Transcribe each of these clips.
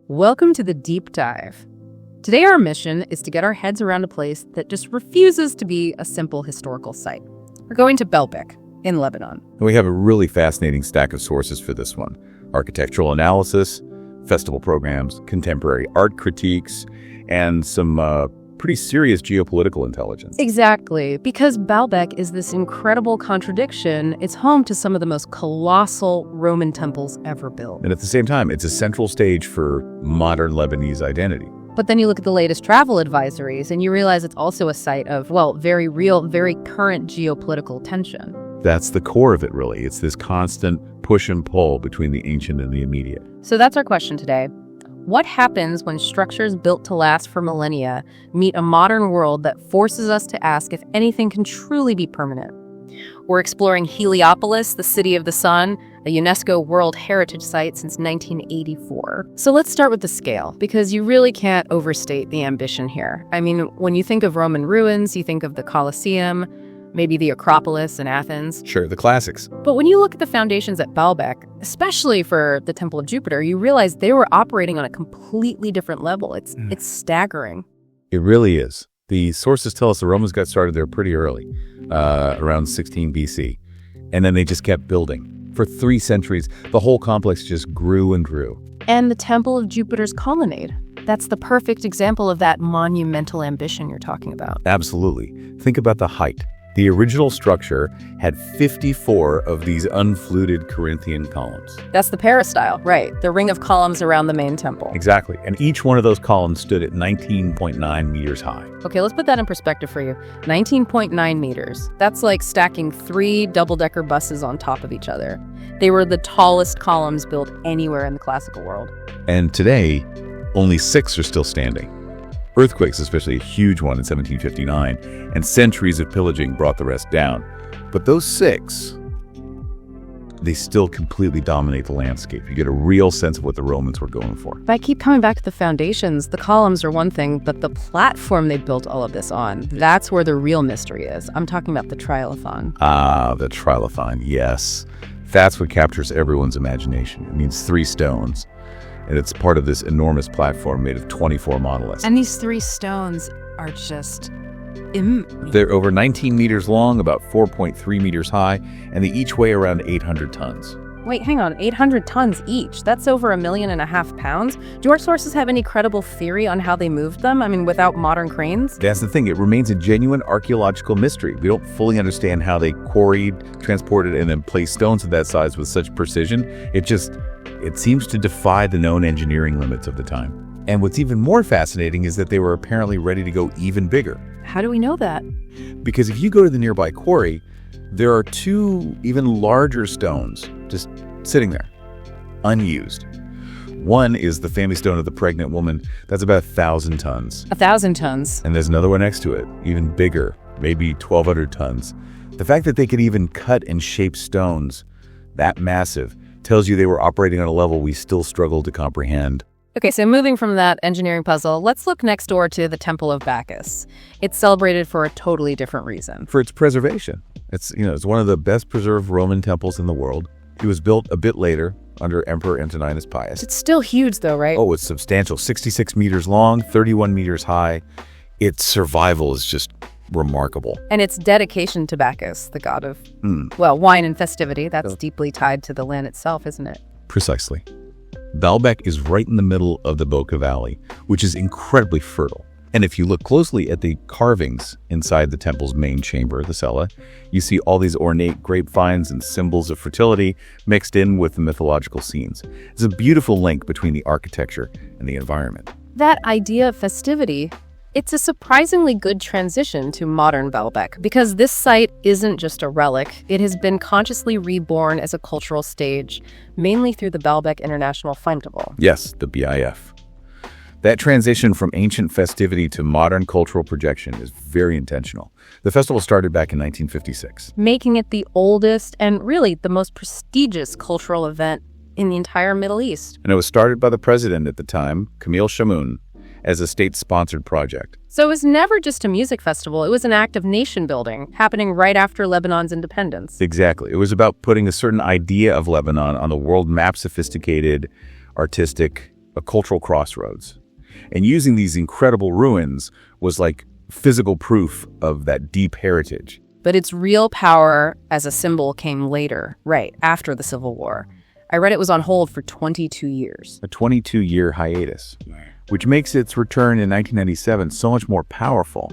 Welcome to the Deep Dive. Today our mission is to get our heads around a place that just refuses to be a simple historical site. We're going to Baalbek in Lebanon. We have a really fascinating stack of sources for this one. Architectural analysis, festival programs, contemporary art critiques, and some pretty serious geopolitical intelligence. Exactly, because Baalbek is this incredible contradiction. It's home to some of the most colossal Roman temples ever built. And at the same time, it's a central stage for modern Lebanese identity. But then you look at the latest travel advisories and you realize it's also a site of, well, very real, very current geopolitical tension. That's the core of it, really. It's this constant push and pull between the ancient and the immediate. So that's our question today. What happens when structures built to last for millennia meet a modern world that forces us to ask if anything can truly be permanent? We're exploring Heliopolis, the city of the sun, a UNESCO World Heritage Site since 1984. So let's start with the scale, because you really can't overstate the ambition here. I mean, when you think of Roman ruins, you think of the Colosseum, maybe the Acropolis in Athens. Sure, the classics. But when you look at the foundations at Baalbek, especially for the Temple of Jupiter, you realize they were operating on a completely different level. It's staggering. It really is. The sources tell us the Romans got started there pretty early, around 16 BC. And then they just kept building. For 3 centuries, the whole complex just grew and grew. And the Temple of Jupiter's colonnade. That's the perfect example of that monumental ambition you're talking about. Absolutely. Think about the height. The original structure had 54 of these unfluted Corinthian columns. That's the peristyle, right? The ring of columns around the main temple. Exactly. And each one of those columns stood at 19.9 meters high. Okay, let's put that in perspective for you. 19.9 meters. That's like stacking 3 double-decker buses on top of each other. They were the tallest columns built anywhere in the classical world. And today, only 6 are still standing. Earthquakes, especially a huge one in 1759, and centuries of pillaging brought the rest down. But those 6, they still completely dominate the landscape. You get a real sense of what the Romans were going for. If I keep coming back to the foundations, the columns are one thing, but the platform they built all of this on, that's where the real mystery is. I'm talking about the trilithon. Ah, the trilithon, yes. That's what captures everyone's imagination. It means 3 stones. And it's part of this enormous platform made of 24 monoliths. And these 3 stones are just... They're over 19 meters long, about 4.3 meters high, and they each weigh around 800 tons. Wait, hang on, 800 tons each? That's over 1.5 million pounds? Do our sources have any credible theory on how they moved them? I mean, without modern cranes? That's the thing. It remains a genuine archaeological mystery. We don't fully understand how they quarried, transported, and then placed stones of that size with such precision. It seems to defy the known engineering limits of the time. And what's even more fascinating is that they were apparently ready to go even bigger. How do we know that? Because if you go to the nearby quarry, there are 2 even larger stones just sitting there, unused. One is the family stone of the pregnant woman. That's about 1,000 tons. 1,000 tons. And there's another one next to it, even bigger, maybe 1,200 tons. The fact that they could even cut and shape stones that massive tells you they were operating on a level we still struggle to comprehend. Okay, so moving from that engineering puzzle, let's look next door to the Temple of Bacchus. It's celebrated for a totally different reason. For its preservation. It's one of the best preserved Roman temples in the world. It was built a bit later under Emperor Antoninus Pius. It's still huge though, right? Oh, it's substantial. 66 meters long, 31 meters high. Its survival is just remarkable. And its dedication to Bacchus, the god of, wine and festivity. That's deeply tied to the land itself, isn't it? Precisely. Baalbek is right in the middle of the Boca Valley, which is incredibly fertile. And if you look closely at the carvings inside the temple's main chamber, the cella, you see all these ornate grapevines and symbols of fertility mixed in with the mythological scenes. It's a beautiful link between the architecture and the environment. That idea of festivity, it's a surprisingly good transition to modern Baalbek, because this site isn't just a relic. It has been consciously reborn as a cultural stage, mainly through the Baalbek International Festival. Yes, the BIF. That transition from ancient festivity to modern cultural projection is very intentional. The festival started back in 1956. Making it the oldest and really the most prestigious cultural event in the entire Middle East. And it was started by the president at the time, Camille Chamoun, as a state-sponsored project. So it was never just a music festival. It was an act of nation building happening right after Lebanon's independence. Exactly. It was about putting a certain idea of Lebanon on the world map, sophisticated, artistic, a cultural crossroads. And using these incredible ruins was like physical proof of that deep heritage. But its real power as a symbol came later, right after the Civil War. I read it was on hold for 22 years. A 22-year hiatus, which makes its return in 1997 so much more powerful.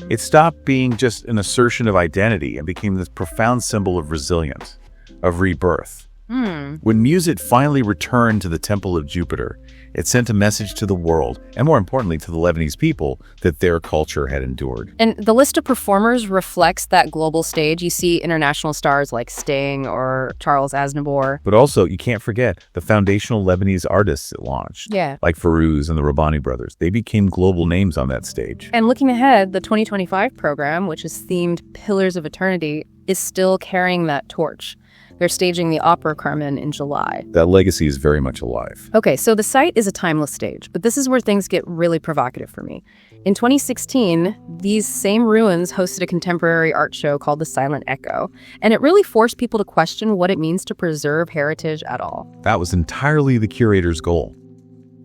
It stopped being just an assertion of identity and became this profound symbol of resilience, of rebirth. When music finally returned to the Temple of Jupiter, it sent a message to the world, and more importantly to the Lebanese people, that their culture had endured. And the list of performers reflects that global stage. You see international stars like Sting or Charles Aznavour. But also, you can't forget the foundational Lebanese artists it launched, like Farouz and the Rabbani brothers. They became global names on that stage. And looking ahead, the 2025 program, which is themed Pillars of Eternity, is still carrying that torch. They're staging the Opera Carmen in July. That legacy is very much alive. Okay, so the site is a timeless stage, but this is where things get really provocative for me. In 2016, these same ruins hosted a contemporary art show called The Silent Echo, and it really forced people to question what it means to preserve heritage at all. That was entirely the curator's goal.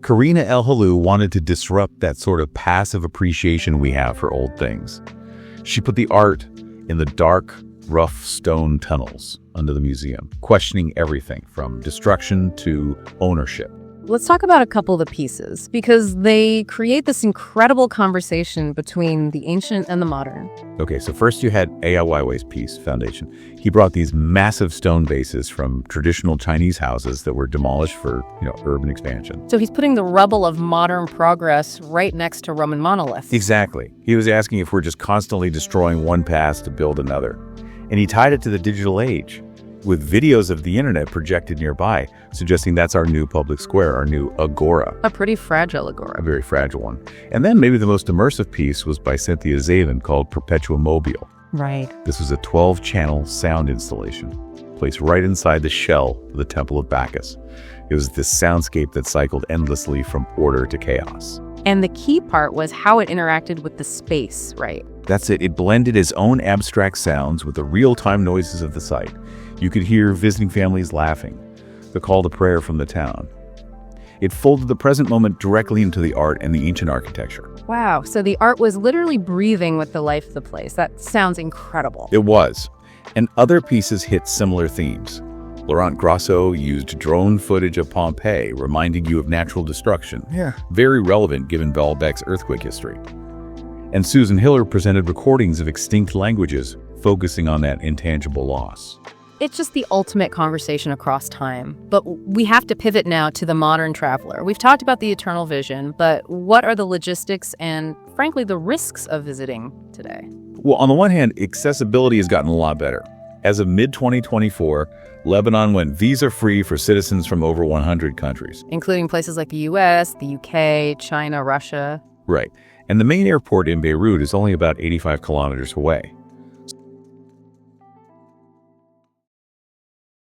Karina El Halou wanted to disrupt that sort of passive appreciation we have for old things. She put the art in the dark, rough stone tunnels under the museum, questioning everything from destruction to ownership. Let's talk about a couple of the pieces, because they create this incredible conversation between the ancient and the modern. Okay, so first you had A.I. Weiwei's piece, Foundation. He brought these massive stone bases from traditional Chinese houses that were demolished for, urban expansion. So he's putting the rubble of modern progress right next to Roman monoliths. Exactly. He was asking if we're just constantly destroying one past to build another. And he tied it to the digital age, with videos of the internet projected nearby, suggesting that's our new public square, our new agora. A pretty fragile agora. A very fragile one. And then maybe the most immersive piece was by Cynthia Zavin called Perpetua Mobile. Right. This was a 12-channel sound installation placed right inside the shell of the Temple of Bacchus. It was this soundscape that cycled endlessly from order to chaos. And the key part was how it interacted with the space, right? That's it. It blended its own abstract sounds with the real-time noises of the site. You could hear visiting families laughing, the call to prayer from the town. It folded the present moment directly into the art and the ancient architecture. Wow, so the art was literally breathing with the life of the place. That sounds incredible. It was. And other pieces hit similar themes. Laurent Grosso used drone footage of Pompeii, reminding you of natural destruction. Very relevant given Baalbek's earthquake history. And Susan Hiller presented recordings of extinct languages, focusing on that intangible loss. It's just the ultimate conversation across time. But we have to pivot now to the modern traveler. We've talked about the eternal vision, but what are the logistics and, frankly, the risks of visiting today? Well, on the one hand, accessibility has gotten a lot better. As of mid-2024, Lebanon went visa-free for citizens from over 100 countries. Including places like the US, the UK, China, Russia. Right. And the main airport in Beirut is only about 85 kilometers away.